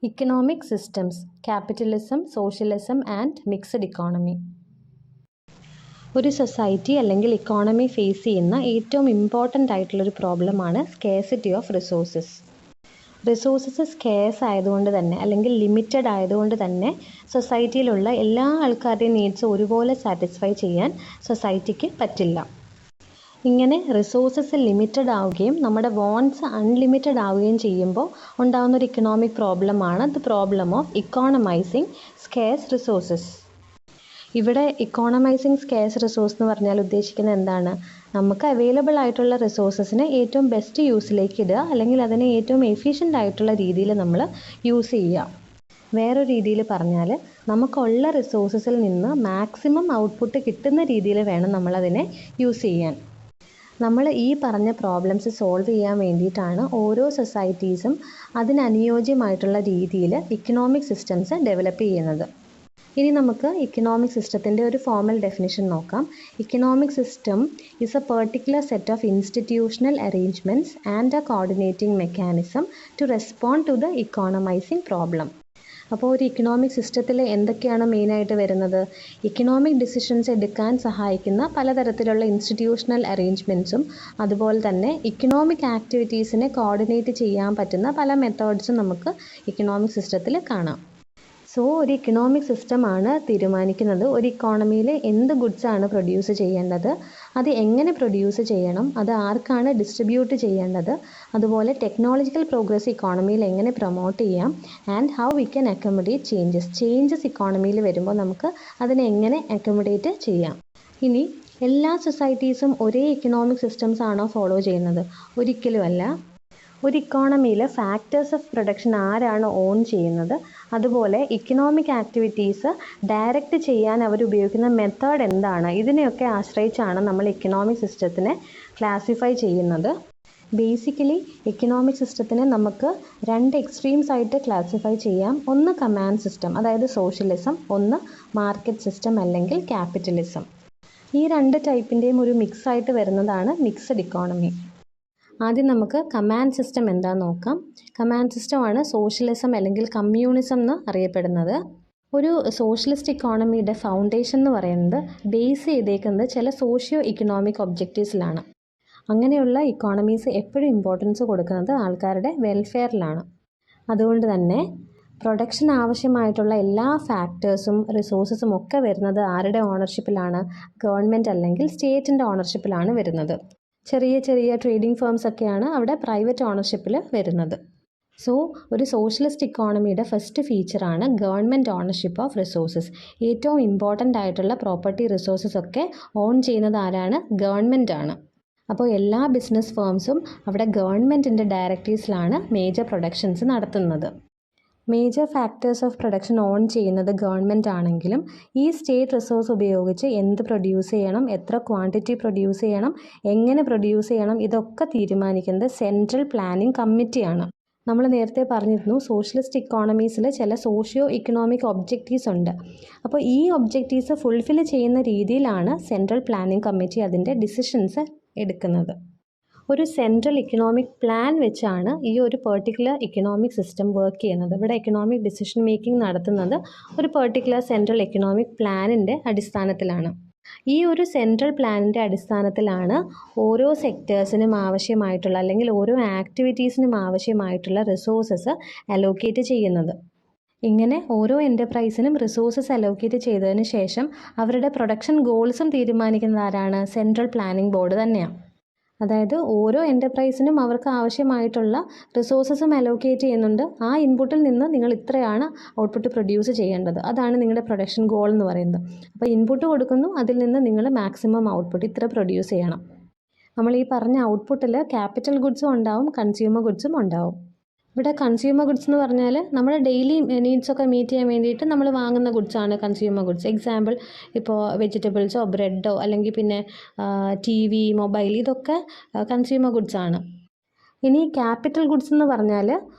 Economic systems, capitalism, socialism and mixed economy. ഒരു society അല്ലെങ്കിൽ economy face ചെയ്യുന്ന ഏറ്റവും ഇമ്പോർട്ടൻ്റ് ആയിട്ടുള്ളൊരു പ്രോബ്ലമാണ് scarcity of resources. Resources scarce ആയതുകൊണ്ട് തന്നെ അല്ലെങ്കിൽ ലിമിറ്റഡ് ആയതുകൊണ്ട് തന്നെ സൊസൈറ്റിയിലുള്ള എല്ലാ ആൾക്കാരുടെയും നീഡ്സ് ഒരുപോലെ സാറ്റിസ്ഫൈ ചെയ്യാൻ സൊസൈറ്റിക്ക് പറ്റില്ല. ഇങ്ങനെ റിസോഴ്സസ് ലിമിറ്റഡ് ആവുകയും നമ്മുടെ വോൺസ് അൺലിമിറ്റഡ് ആവുകയും ചെയ്യുമ്പോൾ ഉണ്ടാകുന്നൊരു ഇക്കണോമിക് പ്രോബ്ലമാണ് the problem of economising scarce resources. ഇവിടെ ഇക്കോണമൈസിങ് സ്കേഴ്സ് റിസോഴ്സ് എന്ന് പറഞ്ഞാൽ ഉദ്ദേശിക്കുന്നത് എന്താണ്? നമുക്ക് അവൈലബിൾ ആയിട്ടുള്ള റിസോഴ്സസിനെ ഏറ്റവും ബെസ്റ്റ് യൂസിലേക്ക് ഇടുക, അല്ലെങ്കിൽ അതിനെ ഏറ്റവും എഫിഷ്യൻ്റ് ആയിട്ടുള്ള രീതിയിൽ നമ്മൾ യൂസ് ചെയ്യുക. വേറൊരു രീതിയിൽ പറഞ്ഞാൽ നമുക്കുള്ള റിസോഴ്സസിൽ നിന്ന് മാക്സിമം ഔട്ട്പുട്ട് കിട്ടുന്ന രീതിയിൽ വേണം നമ്മളതിനെ യൂസ് ചെയ്യാൻ. നമ്മൾ ഈ പറഞ്ഞ പ്രോബ്ലംസ് സോൾവ് ചെയ്യാൻ വേണ്ടിയിട്ടാണ് ഓരോ സൊസൈറ്റീസും അതിനനുയോജ്യമായിട്ടുള്ള രീതിയിൽ ഇക്കണോമിക് സിസ്റ്റംസ് ഡെവലപ്പ് ചെയ്യുന്നത്. ഇനി നമുക്ക് ഇക്കണോമിക് സിസ്റ്റത്തിൻ്റെ ഒരു ഫോർമൽ ഡെഫിനിഷൻ നോക്കാം. Economic system is a particular set of institutional arrangements and a coordinating mechanism to respond to the economising problem. അപ്പോൾ ഒരു ഇക്കണോമിക് സിസ്റ്റത്തിൽ എന്തൊക്കെയാണ് മെയിനായിട്ട് വരുന്നത്? ഇക്കണോമിക് ഡിസിഷൻസ് എടുക്കാൻ സഹായിക്കുന്ന പലതരത്തിലുള്ള ഇൻസ്റ്റിറ്റ്യൂഷണൽ അറേഞ്ച്മെൻറ്റ്സും അതുപോലെ തന്നെ ഇക്കണോമിക് ആക്ടിവിറ്റീസിനെ കോർഡിനേറ്റ് ചെയ്യാൻ പറ്റുന്ന പല മെത്തേഡ്സും നമുക്ക് ഇക്കണോമിക് സിസ്റ്റത്തിൽ കാണാം. സോ ഒരു ഇക്കണോമിക് സിസ്റ്റമാണ് തീരുമാനിക്കുന്നത് ഒരു ഇക്കോണമിയിൽ എന്ത് ഗുഡ്സാണ് പ്രൊഡ്യൂസ് ചെയ്യേണ്ടത്, അത് എങ്ങനെ പ്രൊഡ്യൂസ് ചെയ്യണം, അത് ആർക്കാണ് ഡിസ്ട്രിബ്യൂട്ട് ചെയ്യേണ്ടത്, അതുപോലെ ടെക്നോളജിക്കൽ പ്രോഗ്രസ് ഇക്കോണമിയിൽ എങ്ങനെ പ്രൊമോട്ട് ചെയ്യാം, and how we can accommodate changes ഇക്കോണമിയിൽ വരുമ്പോൾ നമുക്ക് അതിനെ എങ്ങനെ അക്കോമഡേറ്റ് ചെയ്യാം. ഇനി എല്ലാ സൊസൈറ്റീസും ഒരേ ഇക്കണോമിക് സിസ്റ്റംസ് ആണോ ഫോളോ ചെയ്യുന്നത്? ഒരിക്കലുമല്ല. ഒരു ഇക്കോണമിയിൽ ഫാക്ടേഴ്സ് ഓഫ് പ്രൊഡക്ഷൻ ആരാണ് ഓൺ ചെയ്യുന്നത്, അതുപോലെ ഇക്കണോമിക് ആക്ടിവിറ്റീസ് ഡയറക്റ്റ് ചെയ്യാൻ അവർ ഉപയോഗിക്കുന്ന മെത്തേഡ് എന്താണ്, ഇതിനെയൊക്കെ ആശ്രയിച്ചാണ് നമ്മൾ ഇക്കണോമിക് സിസ്റ്റത്തിനെ ക്ലാസിഫൈ ചെയ്യുന്നത്. ബേസിക്കലി ഇക്കണോമിക് സിസ്റ്റത്തിനെ നമുക്ക് രണ്ട് എക്സ്ട്രീംസ് ആയിട്ട് ക്ലാസിഫൈ ചെയ്യാം. ഒന്ന് കമാൻഡ് സിസ്റ്റം, അതായത് സോഷ്യലിസം, ഒന്ന് മാർക്കറ്റ് സിസ്റ്റം അല്ലെങ്കിൽ ക്യാപിറ്റലിസം. ഈ രണ്ട് ടൈപ്പിൻ്റെയും ഒരു മിക്സ് ആയിട്ട് വരുന്നതാണ് മിക്സഡ് ഇക്കോണമി. ആദ്യം നമുക്ക് കമാൻഡ് സിസ്റ്റം എന്താണെന്ന് നോക്കാം. കമാൻഡ് സിസ്റ്റമാണ് സോഷ്യലിസം അല്ലെങ്കിൽ കമ്മ്യൂണിസം എന്ന് അറിയപ്പെടുന്നത്. ഒരു സോഷ്യലിസ്റ്റ് ഇക്കോണമിയുടെ ഫൗണ്ടേഷൻ എന്ന് പറയുന്നത് ബേസ് ചെയ്തേക്കുന്നത് ചില സോഷ്യോ ഇക്കണോമിക് ഒബ്ജക്റ്റീവ്സിലാണ്. അങ്ങനെയുള്ള ഇക്കോണമീസ് എപ്പോഴും ഇമ്പോർട്ടൻസ് കൊടുക്കുന്നത് ആൾക്കാരുടെ വെൽഫെയറിലാണ്. അതുകൊണ്ട് തന്നെ പ്രൊഡക്ഷൻ ആവശ്യമായിട്ടുള്ള എല്ലാ ഫാക്ടേഴ്സും റിസോഴ്സസും ഒക്കെ വരുന്നത് ആരുടെ ഓണർഷിപ്പിലാണ്? ഗവൺമെൻറ് അല്ലെങ്കിൽ സ്റ്റേറ്റിൻ്റെ ഓണർഷിപ്പിലാണ് വരുന്നത്. ചെറിയ ചെറിയ ട്രേഡിംഗ് ഫേംസ് ഒക്കെയാണ് അവിടെ പ്രൈവറ്റ് ഓണർഷിപ്പിൽ വരുന്നത്. സോ ഒരു സോഷ്യലിസ്റ്റ് ഇക്കോണമിയുടെ ഫസ്റ്റ് ഫീച്ചറാണ് ഗവൺമെൻറ് ഓണർഷിപ്പ് ഓഫ് റിസോഴ്സസ്. ഏറ്റവും ഇമ്പോർട്ടൻ്റ് ആയിട്ടുള്ള പ്രോപ്പർട്ടി റിസോഴ്സസ് ഒക്കെ ഓൺ ചെയ്യുന്നത് ആരാണ്? ഗവൺമെൻറ് ആണ്. അപ്പോൾ എല്ലാ ബിസിനസ് ഫേംസും അവിടെ ഗവൺമെൻറ്റിൻ്റെ ഡയറക്റ്റീവ്സിലാണ് മേജർ പ്രൊഡക്ഷൻസ് നടത്തുന്നത്. Major factors of production on ചെയ്യുന്നത് ഗവൺമെൻറ് ആണെങ്കിലും ഈ സ്റ്റേറ്റ് റിസോഴ്സ് ഉപയോഗിച്ച് എന്ത് പ്രൊഡ്യൂസ് ചെയ്യണം, എത്ര ക്വാണ്ടിറ്റി പ്രൊഡ്യൂസ് ചെയ്യണം, എങ്ങനെ പ്രൊഡ്യൂസ് ചെയ്യണം, ഇതൊക്കെ തീരുമാനിക്കുന്നത് സെൻട്രൽ പ്ലാനിംഗ് കമ്മിറ്റിയാണ്. നമ്മൾ നേരത്തെ പറഞ്ഞിരുന്നു സോഷ്യലിസ്റ്റ് ഇക്കോണമീസിൽ ചില സോഷ്യോ ഇക്കണോമിക് ഒബ്ജക്റ്റീവ്സ് ഉണ്ട്. അപ്പോൾ ഈ ഒബ്ജക്റ്റീവ്സ് ഫുൾഫിൽ ചെയ്യുന്ന രീതിയിലാണ് സെൻട്രൽ പ്ലാനിംഗ് കമ്മിറ്റി അതിൻ്റെ ഡിസിഷൻസ് എടുക്കുന്നത്. ഒരു സെൻട്രൽ ഇക്കണോമിക് പ്ലാൻ വെച്ചാണ് ഈ ഒരു പെർട്ടിക്കുലർ ഇക്കണോമിക് സിസ്റ്റം വർക്ക് ചെയ്യുന്നത്. ഇവിടെ എക്കണോമിക് ഡിസിഷൻ മേക്കിംഗ് നടത്തുന്നത് ഒരു പെർട്ടിക്കുലർ സെൻട്രൽ എക്കണോമിക് പ്ലാനിൻ്റെ അടിസ്ഥാനത്തിലാണ്. ഈ ഒരു സെൻട്രൽ പ്ലാനിൻ്റെ അടിസ്ഥാനത്തിലാണ് ഓരോ സെക്ടേഴ്സിനും ആവശ്യമായിട്ടുള്ള അല്ലെങ്കിൽ ഓരോ ആക്ടിവിറ്റീസിനും ആവശ്യമായിട്ടുള്ള റിസോഴ്സസ് അലോക്കേറ്റ് ചെയ്യുന്നത്. ഇങ്ങനെ ഓരോ എൻ്റർപ്രൈസിനും റിസോഴ്സസ് അലോക്കേറ്റ് ചെയ്തതിന് ശേഷം അവരുടെ പ്രൊഡക്ഷൻ ഗോൾസും തീരുമാനിക്കുന്നത് ആരാണ്? സെൻട്രൽ പ്ലാനിംഗ് ബോർഡ് തന്നെയാണ്. അതായത് ഓരോ എൻ്റർപ്രൈസിനും അവർക്ക് ആവശ്യമായിട്ടുള്ള റിസോഴ്സസും അലോക്കേറ്റ് ചെയ്യുന്നുണ്ട്. ആ ഇൻപുട്ടിൽ നിന്ന് നിങ്ങൾ ഇത്രയാണ് ഔട്ട്പുട്ട് പ്രൊഡ്യൂസ് ചെയ്യേണ്ടത്, അതാണ് നിങ്ങളുടെ പ്രൊഡക്ഷൻ ഗോൾ എന്ന് പറയുന്നത്. അപ്പോൾ ഇൻപുട്ട് കൊടുക്കുന്നു, അതിൽ നിന്ന് നിങ്ങൾ മാക്സിമം ഔട്ട്പുട്ട് ഇത്ര പ്രൊഡ്യൂസ് ചെയ്യണം. നമ്മൾ ഈ പറഞ്ഞ ഔട്ട്പുട്ടിൽ ക്യാപിറ്റൽ ഗുഡ്സും ഉണ്ടാവും, കൺസ്യൂമർ ഗുഡ്സും ഉണ്ടാവും. ഇവിടെ കൺസ്യൂമർ ഗുഡ്സ് എന്ന് പറഞ്ഞാൽ നമ്മുടെ ഡെയിലി നീഡ്സൊക്കെ മീറ്റ് ചെയ്യാൻ വേണ്ടിയിട്ട് നമ്മൾ വാങ്ങുന്ന ഗുഡ്സാണ് കൺസ്യൂമർ ഗുഡ്സ്. എക്സാമ്പിൾ ഇപ്പോൾ വെജിറ്റബിൾസോ ബ്രെഡോ അല്ലെങ്കിൽ പിന്നെ TV, മൊബൈൽ, ഇതൊക്കെ കൺസ്യൂമർ ഗുഡ്സാണ്. ഇനി ക്യാപിറ്റൽ ഗുഡ്സ് എന്ന് പറഞ്ഞാൽ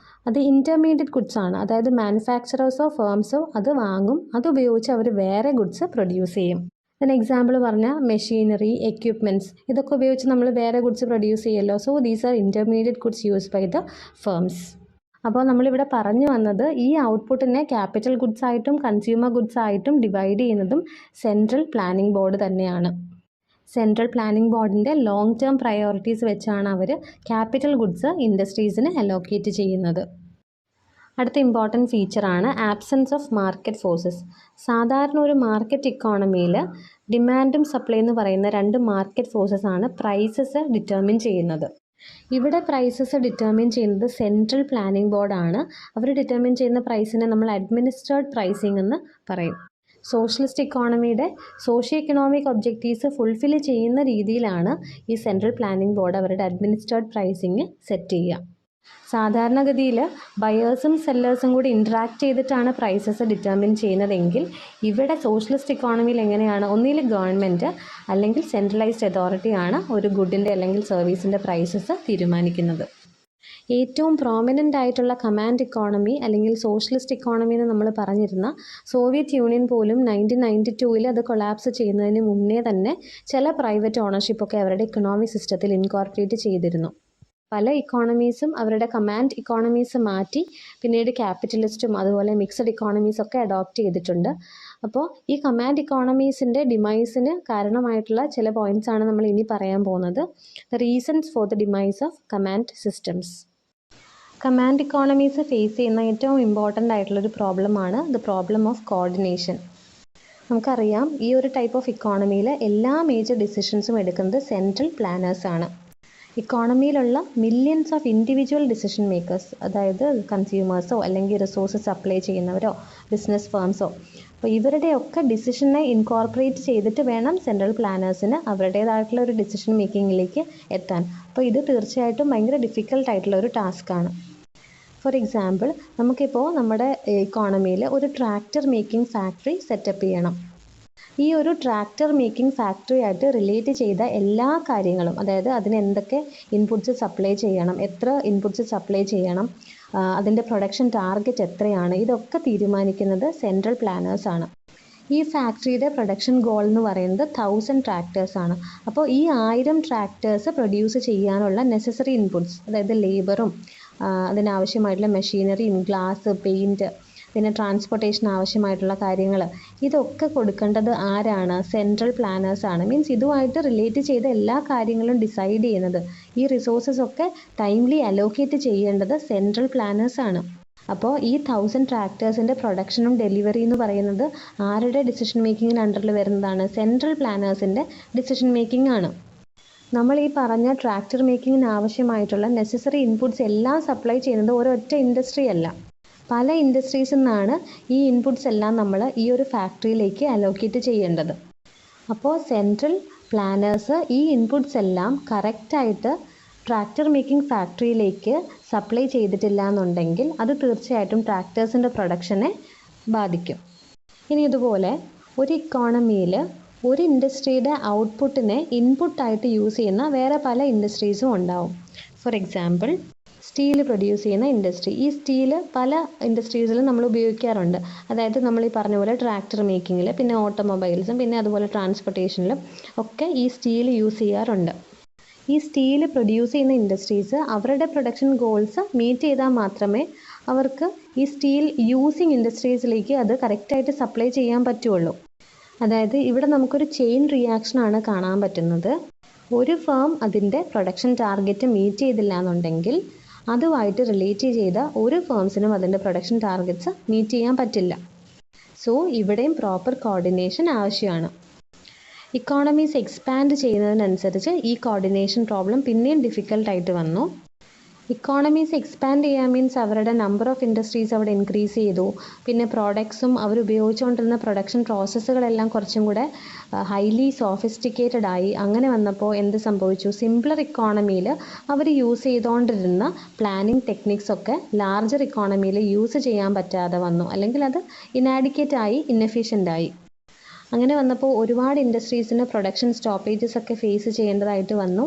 അത് ഇൻ്റർമീഡിയറ്റ് ഗുഡ്സാണ്. അതായത് മാനുഫാക്ചറേഴ്സോ ഫേംസോ അത് വാങ്ങും, അതുപയോഗിച്ച് അവർ വേറെ ഗുഡ്സ് പ്രൊഡ്യൂസ് ചെയ്യും. അതിന് എക്സാമ്പിൾ പറഞ്ഞാൽ മെഷീനറി, എക്യുപ്മെൻറ്റ്സ്, ഇതൊക്കെ ഉപയോഗിച്ച് നമ്മൾ വേറെ ഗുഡ്സ് പ്രൊഡ്യൂസ് ചെയ്യുമല്ലോ. So these are intermediate goods used by the firms. അപ്പോൾ നമ്മളിവിടെ പറഞ്ഞു വന്നത് ഈ ഔട്ട്പുട്ടിനെ ക്യാപിറ്റൽ ഗുഡ്സ് ആയിട്ടും കൺസ്യൂമർ ഗുഡ്സ് ആയിട്ടും ഡിവൈഡ് ചെയ്യുന്നതും സെൻട്രൽ പ്ലാനിംഗ് ബോർഡ് തന്നെയാണ്. സെൻട്രൽ പ്ലാനിംഗ് ബോർഡിൻ്റെ ലോങ് ടേം പ്രയോറിറ്റീസ് വെച്ചാണ് അവർ ക്യാപിറ്റൽ ഗുഡ്സ് ഇൻഡസ്ട്രീസിന് അലോക്കേറ്റ് ചെയ്യുന്നത്. അടുത്ത ഇമ്പോർട്ടൻറ്റ് ഫീച്ചറാണ് ആബ്സെൻസ് ഓഫ് മാർക്കറ്റ് ഫോഴ്സസ്. സാധാരണ ഒരു മാർക്കറ്റ് ഇക്കോണമിയിൽ ഡിമാൻഡും സപ്ലൈ എന്ന് പറയുന്ന രണ്ട് മാർക്കറ്റ് ഫോഴ്സസ് ആണ് പ്രൈസസ് ഡിറ്റർമിൻ ചെയ്യുന്നത്. ഇവിടെ പ്രൈസസ് ഡിറ്റർമിൻ ചെയ്യുന്നത് സെൻട്രൽ പ്ലാനിംഗ് ബോർഡാണ്. അവർ ഡിറ്റർമിൻ ചെയ്യുന്ന പ്രൈസിനെ നമ്മൾ അഡ്മിനിസ്ട്രേർഡ് പ്രൈസിംഗ് എന്ന് പറയും. സോഷ്യലിസ്റ്റ് ഇക്കോണമിയുടെ സോഷ്യോ എക്കണോമിക് ഒബ്ജക്റ്റീവ്സ് ഫുൾഫിൽ ചെയ്യുന്ന രീതിയിലാണ് ഈ സെൻട്രൽ പ്ലാനിംഗ് ബോർഡ് അവരുടെ അഡ്മിനിസ്ട്രേർഡ് പ്രൈസിങ് സെറ്റ് ചെയ്യുക. സാധാരണഗതിയിൽ ബയേഴ്സും സെല്ലേഴ്സും കൂടി ഇൻട്രാക്ട് ചെയ്തിട്ടാണ് പ്രൈസസ് ഡിറ്റർമിൻ ചെയ്യുന്നതെങ്കിൽ ഇവിടെ സോഷ്യലിസ്റ്റ് ഇക്കോണമിയിൽ എങ്ങനെയാണ്, ഒന്നിൽ ഗവൺമെൻറ് അല്ലെങ്കിൽ സെൻട്രലൈസ്ഡ് അതോറിറ്റിയാണ് ഒരു ഗുഡിൻ്റെ അല്ലെങ്കിൽ സർവീസിൻ്റെ പ്രൈസസ് തീരുമാനിക്കുന്നത്. ഏറ്റവും പ്രോമിനൻ്റ് ആയിട്ടുള്ള കമാൻഡ് ഇക്കോണമി അല്ലെങ്കിൽ സോഷ്യലിസ്റ്റ് ഇക്കോണമി എന്ന് നമ്മൾ പറഞ്ഞിരുന്ന സോവിയറ്റ് യൂണിയൻ പോലും 1992 അത് കൊളാപ്സ് ചെയ്യുന്നതിന് മുന്നേ തന്നെ ചില പ്രൈവറ്റ് ഓണർഷിപ്പൊക്കെ അവരുടെ ഇക്കണോമിക് സിസ്റ്റത്തിൽ ഇൻകോർപ്പറേറ്റ് ചെയ്തിരുന്നു. പല ഇക്കോണമീസും അവരുടെ കമാൻഡ് ഇക്കോണമീസ് മാറ്റി പിന്നീട് ക്യാപിറ്റലിസ്റ്റും അതുപോലെ മിക്സഡ് ഇക്കോണമീസൊക്കെ അഡോപ്റ്റ് ചെയ്തിട്ടുണ്ട്. അപ്പോൾ ഈ കമാൻഡ് ഇക്കോണമീസിൻ്റെ ഡിമൈസിന് കാരണമായിട്ടുള്ള ചില പോയിൻറ്റ്സാണ് നമ്മൾ ഇനി പറയാൻ പോകുന്നത്. The reasons for the demise of command systems. Command economies face ചെയ്യുന്ന ഏറ്റവും ഇമ്പോർട്ടൻ്റ് ആയിട്ടുള്ളൊരു പ്രോബ്ലമാണ് ദ പ്രോബ്ലം ഓഫ് കോർഡിനേഷൻ. നമുക്കറിയാം ഈ ഒരു ടൈപ്പ് ഓഫ് ഇക്കോണമിയിൽ എല്ലാ മേജർ ഡിസിഷൻസും എടുക്കുന്നത് സെൻട്രൽ പ്ലാനേഴ്സാണ്. ഇക്കോണമിയിലുള്ള millions of individual decision makers, അതായത് കൺസ്യൂമേഴ്സോ അല്ലെങ്കിൽ റിസോഴ്സ് സപ്ലൈ ചെയ്യുന്നവരോ ബിസിനസ് ഫേംസോ, അപ്പോൾ ഇവരുടെയൊക്കെ ഡിസിഷനെ ഇൻകോർപ്പറേറ്റ് ചെയ്തിട്ട് വേണം സെൻട്രൽ പ്ലാനേഴ്സിന് അവരുടേതായിട്ടുള്ള ഒരു ഡിസിഷൻ മേക്കിങ്ങിലേക്ക് എത്താൻ. അപ്പോൾ ഇത് തീർച്ചയായിട്ടും ഭയങ്കര ഡിഫിക്കൽട്ടായിട്ടുള്ള ഒരു ടാസ്ക്കാണ്. ഫോർ എക്സാമ്പിൾ, നമുക്കിപ്പോൾ നമ്മുടെ ഇക്കോണമിയിൽ ഒരു ട്രാക്ടർ മേക്കിംഗ് ഫാക്ടറി സെറ്റപ്പ് ചെയ്യണം. ഈ ഒരു ട്രാക്ടർ മേക്കിംഗ് ഫാക്ടറി ആയിട്ട് റിലേറ്റ് ചെയ്ത എല്ലാ കാര്യങ്ങളും, അതായത് അതിന് എന്തൊക്കെ ഇൻപുട്സ് സപ്ലൈ ചെയ്യണം, എത്ര ഇൻപുട്സ് സപ്ലൈ ചെയ്യണം, അതിൻ്റെ പ്രൊഡക്ഷൻ ടാർഗറ്റ് എത്രയാണ്, ഇതൊക്കെ തീരുമാനിക്കുന്നത് സെൻട്രൽ പ്ലാനേഴ്സാണ്. ഈ ഫാക്ടറിയുടെ പ്രൊഡക്ഷൻ ഗോൾ എന്ന് പറയുന്നത് 1000 ട്രാക്ടേഴ്സാണ്. അപ്പോൾ ഈ 1000 ട്രാക്ടേഴ്സ് പ്രൊഡ്യൂസ് ചെയ്യാനുള്ള നെസസറി ഇൻപുട്സ്, അതായത് ലേബറും അതിനാവശ്യമായിട്ടുള്ള മെഷീനറിയും ഗ്ലാസ്, പെയിൻറ്റ്, പിന്നെ ട്രാൻസ്പോർട്ടേഷൻ ആവശ്യമായിട്ടുള്ള കാര്യങ്ങൾ, ഇതൊക്കെ കൊടുക്കേണ്ടത് ആരാണ്? സെൻട്രൽ പ്ലാനേഴ്സാണ്. മീൻസ് ഇതുമായിട്ട് റിലേറ്റ് ചെയ്ത എല്ലാ കാര്യങ്ങളും ഡിസൈഡ് ചെയ്യുന്നത്, ഈ റിസോഴ്സസ് ഒക്കെ ടൈംലി അലോക്കേറ്റ് ചെയ്യേണ്ടത് സെൻട്രൽ പ്ലാനേഴ്സാണ്. അപ്പോൾ ഈ 1000 ട്രാക്ടേഴ്സിൻ്റെ പ്രൊഡക്ഷനും ഡെലിവറി എന്ന് പറയുന്നത് ആരുടെ ഡിസിഷൻ മേക്കിങ്ങിന് അണ്ടറിൽ വരുന്നതാണ്? സെൻട്രൽ പ്ലാനേഴ്സിൻ്റെ ഡിസിഷൻ മേക്കിംഗ് ആണ്. നമ്മൾ ഈ പറഞ്ഞ ട്രാക്ടർ മേക്കിങ്ങിന് ആവശ്യമായിട്ടുള്ള നെസസറി ഇൻപുട്സ് എല്ലാം സപ്ലൈ ചെയ്യുന്നത് ഒരൊറ്റ ഇൻഡസ്ട്രി അല്ല, പല ഇൻഡസ്ട്രീസിൽ നിന്നാണ് ഈ ഇൻപുട്സ് എല്ലാം നമ്മൾ ഈ ഒരു ഫാക്ടറിയിലേക്ക് അലോക്കേറ്റ് ചെയ്യേണ്ടത്. അപ്പോൾ സെൻട്രൽ പ്ലാനേഴ്സ് ഈ ഇൻപുട്സ് എല്ലാം കറക്റ്റായിട്ട് ട്രാക്ടർ മേക്കിംഗ് ഫാക്ടറിയിലേക്ക് സപ്ലൈ ചെയ്തിട്ടില്ല എന്നുണ്ടെങ്കിൽ അത് തീർച്ചയായിട്ടും ട്രാക്ടേഴ്സിൻ്റെ പ്രൊഡക്ഷനെ ബാധിക്കും. ഇനി ഇതുപോലെ ഒരു ഇക്കോണമിയിൽ ഒരു ഇൻഡസ്ട്രിയുടെ ഔട്ട്പുട്ടിനെ ഇൻപുട്ടായിട്ട് യൂസ് ചെയ്യുന്ന വേറെ പല ഇൻഡസ്ട്രീസും ഉണ്ടാവും. ഫോർ എക്സാമ്പിൾ, സ്റ്റീൽ പ്രൊഡ്യൂസ് ചെയ്യുന്ന ഇൻഡസ്ട്രി. ഈ സ്റ്റീൽ പല ഇൻഡസ്ട്രീസിലും നമ്മൾ ഉപയോഗിക്കാറുണ്ട്. അതായത് നമ്മൾ ഈ പറഞ്ഞ പോലെ ട്രാക്ടർ മേക്കിങ്ങിൽ, പിന്നെ ഓട്ടോമൊബൈൽസും, പിന്നെ അതുപോലെ ട്രാൻസ്പോർട്ടേഷനിലും ഒക്കെ ഈ സ്റ്റീൽ യൂസ് ചെയ്യാറുണ്ട്. ഈ സ്റ്റീൽ പ്രൊഡ്യൂസ് ചെയ്യുന്ന ഇൻഡസ്ട്രീസ് അവരുടെ പ്രൊഡക്ഷൻ ഗോൾസ് മീറ്റ് ചെയ്താൽ മാത്രമേ അവർക്ക് ഈ സ്റ്റീൽ യൂസിങ് ഇൻഡസ്ട്രീസിലേക്ക് അത് കറക്റ്റായിട്ട് സപ്ലൈ ചെയ്യാൻ പറ്റുള്ളൂ. അതായത് ഇവിടെ നമുക്കൊരു ചെയിൻ റിയാക്ഷനാണ് കാണാൻ പറ്റുന്നത്. ഒരു ഫേം അതിൻ്റെ പ്രൊഡക്ഷൻ ടാർഗറ്റ് മീറ്റ് ചെയ്തില്ല എന്നുണ്ടെങ്കിൽ അതുമായിട്ട് റിലേറ്റ് ചെയ്ത ഒരു ഫേംസിനും അതിൻ്റെ പ്രൊഡക്ഷൻ ടാർഗറ്റ്സ് മീറ്റ് ചെയ്യാൻ പറ്റില്ല. സോ ഇവിടെയും പ്രോപ്പർ കോർഡിനേഷൻ ആവശ്യമാണ്. ഇക്കോണമീസ് എക്സ്പാൻഡ് ചെയ്യുന്നതിനനുസരിച്ച് ഈ കോർഡിനേഷൻ പ്രോബ്ലം പിന്നെയും ഡിഫിക്കൽട്ടായിട്ട് വന്നു. ഇക്കോണമീസ് എക്സ്പാൻഡ് ചെയ്യാൻ മീൻസ് അവരുടെ നമ്പർ ഓഫ് ഇൻഡസ്ട്രീസ് അവിടെ ഇൻക്രീസ് ചെയ്തു. പിന്നെ പ്രോഡക്ട്സും അവർ ഉപയോഗിച്ചുകൊണ്ടിരുന്ന പ്രൊഡക്ഷൻ പ്രോസസ്സുകളെല്ലാം കുറച്ചും കൂടെ ഹൈലി സോഫിസ്റ്റിക്കേറ്റഡ് ആയി. അങ്ങനെ വന്നപ്പോൾ എന്ത് സംഭവിച്ചു? സിംപ്ലർ ഇക്കോണമിയിൽ അവർ യൂസ് ചെയ്തുകൊണ്ടിരുന്ന പ്ലാനിങ് ടെക്നിക്സ് ഒക്കെ ലാർജർ ഇക്കോണമിയിൽ യൂസ് ചെയ്യാൻ പറ്റാതെ വന്നു, അല്ലെങ്കിൽ അത് ഇനാഡിക്വേറ്റ് ആയി, ഇന്നെഫിഷ്യൻ്റ് ആയി. അങ്ങനെ വന്നപ്പോൾ ഒരുപാട് ഇൻഡസ്ട്രീസിന് പ്രൊഡക്ഷൻ സ്റ്റോപ്പേജസ് ഒക്കെ ഫേസ് ചെയ്യേണ്ടതായിട്ട് വന്നു.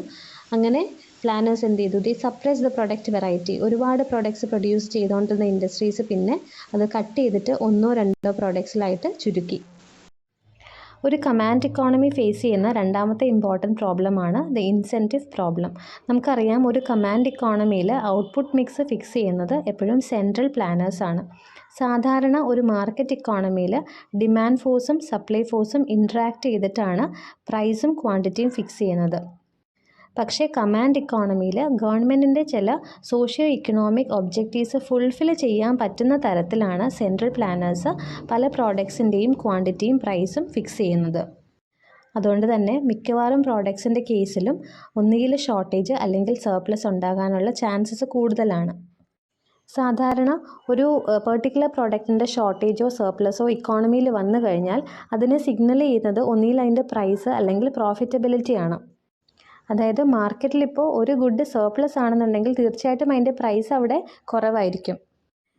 അങ്ങനെ പ്ലാനേഴ്സ് എന്ത് ചെയ്തു? The suppress the product variety. ഒരുപാട് പ്രൊഡക്ട്സ് പ്രൊഡ്യൂസ് ചെയ്തുകൊണ്ടിരുന്ന ഇൻഡസ്ട്രീസ് പിന്നെ അത് കട്ട് ചെയ്തിട്ട് 1-2 പ്രൊഡക്ട്സിലായിട്ട് ചുരുക്കി. ഒരു കമാൻഡ് ഇക്കോണമി ഫേസ് ചെയ്യുന്ന രണ്ടാമത്തെ ഇമ്പോർട്ടൻറ്റ് പ്രോബ്ലമാണ് ദ ഇൻസെൻറ്റീവ് പ്രോബ്ലം. നമുക്കറിയാം, ഒരു കമാൻഡ് ഇക്കോണമിയിൽ ഔട്ട്പുട്ട് മിക്സ് ഫിക്സ് ചെയ്യുന്നത് എപ്പോഴും സെൻട്രൽ പ്ലാനേഴ്സാണ്. സാധാരണ ഒരു മാർക്കറ്റ് ഇക്കോണമിയിൽ ഡിമാൻഡ് ഫോഴ്സും സപ്ലൈ ഫോഴ്സും ഇൻട്രാക്ട് ചെയ്തിട്ടാണ് പ്രൈസും ക്വാണ്ടിറ്റിയും ഫിക്സ് ചെയ്യുന്നത്. പക്ഷേ കമാൻഡ് ഇക്കോണമിയിൽ ഗവൺമെൻറ്റിൻ്റെ ചില സോഷ്യോ ഇക്കണോമിക് ഒബ്ജക്റ്റീവ്സ് ഫുൾഫിൽ ചെയ്യാൻ പറ്റുന്ന തരത്തിലാണ് സെൻട്രൽ പ്ലാനേഴ്സ് പല പ്രോഡക്ട്സിൻ്റെയും ക്വാണ്ടിറ്റിയും പ്രൈസും ഫിക്സ് ചെയ്യുന്നത്. അതുകൊണ്ട് തന്നെ മിക്കവാറും പ്രോഡക്ട്സിൻ്റെ കേസിലും ഒന്നുകിൽ ഷോർട്ടേജ് അല്ലെങ്കിൽ സർപ്ലസ് ഉണ്ടാകാനുള്ള ചാൻസസ് കൂടുതലാണ്. സാധാരണ ഒരു പെർട്ടിക്കുലർ പ്രോഡക്റ്റിൻ്റെ ഷോർട്ടേജോ സർപ്ലസോ ഇക്കോണമിയിൽ വന്നു കഴിഞ്ഞാൽ അതിനെ സിഗ്നൽ ചെയ്യുന്നത് ഒന്നുകിൽ അതിൻ്റെ പ്രൈസ് അല്ലെങ്കിൽ പ്രോഫിറ്റബിലിറ്റിയാണ്. അതായത് മാർക്കറ്റിലിപ്പോൾ ഒരു ഗുഡ് സർപ്ലസ് ആണെന്നുണ്ടെങ്കിൽ തീർച്ചയായിട്ടും അതിൻ്റെ പ്രൈസ് അവിടെ കുറവായിരിക്കും.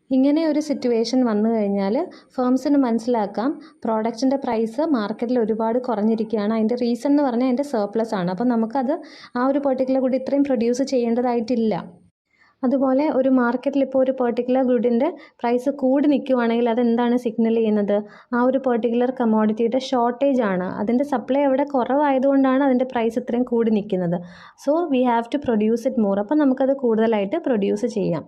ഇങ്ങനെ ഒരു സിറ്റുവേഷൻ വന്നു കഴിഞ്ഞാൽ ഫേംസിന് മനസ്സിലാക്കാം പ്രോഡക്റ്റിൻ്റെ പ്രൈസ് മാർക്കറ്റിൽ ഒരുപാട് കുറഞ്ഞിരിക്കുകയാണ്. അതിൻ്റെ റീസൺ എന്ന് പറഞ്ഞാൽ അതിൻ്റെ സർപ്ലസ് ആണ്. അപ്പോൾ നമുക്കത് ആ ഒരു പെർട്ടിക്കുലർ ഗുഡ് ഇത്രയും പ്രൊഡ്യൂസ് ചെയ്യേണ്ടതായിട്ടില്ല. അതുപോലെ ഒരു മാർക്കറ്റിൽ ഇപ്പോൾ ഒരു പെർട്ടിക്കുലർ ഗുഡിൻ്റെ പ്രൈസ് കൂടി നിൽക്കുവാണെങ്കിൽ അതെന്താണ് സിഗ്നൽ ചെയ്യുന്നത്? ആ ഒരു പെർട്ടിക്കുലർ കമോഡിറ്റിയുടെ ഷോർട്ടേജ് ആണ്. അതിൻ്റെ സപ്ലൈ അവിടെ കുറവായതുകൊണ്ടാണ് അതിൻ്റെ പ്രൈസ് ഇത്രയും കൂടി നിൽക്കുന്നത്. So we have to produce it more. അപ്പം നമുക്കത് കൂടുതലായിട്ട് പ്രൊഡ്യൂസ് ചെയ്യാം.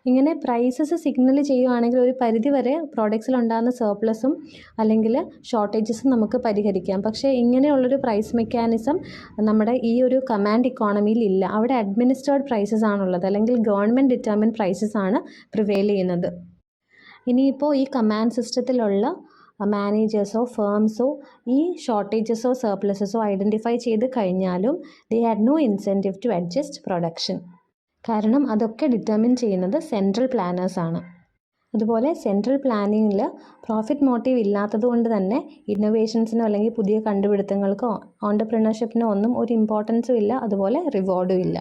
ഇങ്ങനെ പ്രൈസസ് സിഗ്നൽ ചെയ്യുകയാണെങ്കിൽ ഒരു പരിധി വരെ പ്രോഡക്ട്സിലുണ്ടാകുന്ന സർപ്ലസും അല്ലെങ്കിൽ ഷോർട്ടേജസും നമുക്ക് പരിഹരിക്കാം. പക്ഷേ ഇങ്ങനെയുള്ളൊരു പ്രൈസ് മെക്കാനിസം നമ്മുടെ ഈ ഒരു കമാൻഡ് ഇക്കോണമിയിൽ ഇല്ല. അവിടെ അഡ്മിനിസ്ട്രേർഡ് പ്രൈസസ് ആണുള്ളത്, അല്ലെങ്കിൽ ഗവൺമെൻറ് ഡിറ്റർമിൻ പ്രൈസസ് ആണ് പ്രിവെയിൽ ചെയ്യുന്നത്. ഇനിയിപ്പോൾ ഈ കമാൻഡ് സിസ്റ്റത്തിലുള്ള മാനേജേഴ്സോ ഫേംസോ ഈ ഷോർട്ടേജസോ സർപ്ലസസോ ഐഡൻറ്റിഫൈ ചെയ്ത് കഴിഞ്ഞാലും they had no incentive to adjust production. കാരണം അതൊക്കെ ഡിറ്റർമിൻ ചെയ്യുന്നത് സെൻട്രൽ പ്ലാനേഴ്സാണ്. അതുപോലെ സെൻട്രൽ പ്ലാനിങ്ങിൽ പ്രോഫിറ്റ് മോട്ടീവ് ഇല്ലാത്തത് കൊണ്ട് തന്നെ ഇന്നോവേഷൻസിനോ അല്ലെങ്കിൽ പുതിയ കണ്ടുപിടുത്തങ്ങൾക്കോ ഓൺടർപ്രണർഷിപ്പിനോ ഒന്നും ഒരു ഇമ്പോർട്ടൻസും ഇല്ല, അതുപോലെ റിവാർഡും ഇല്ല.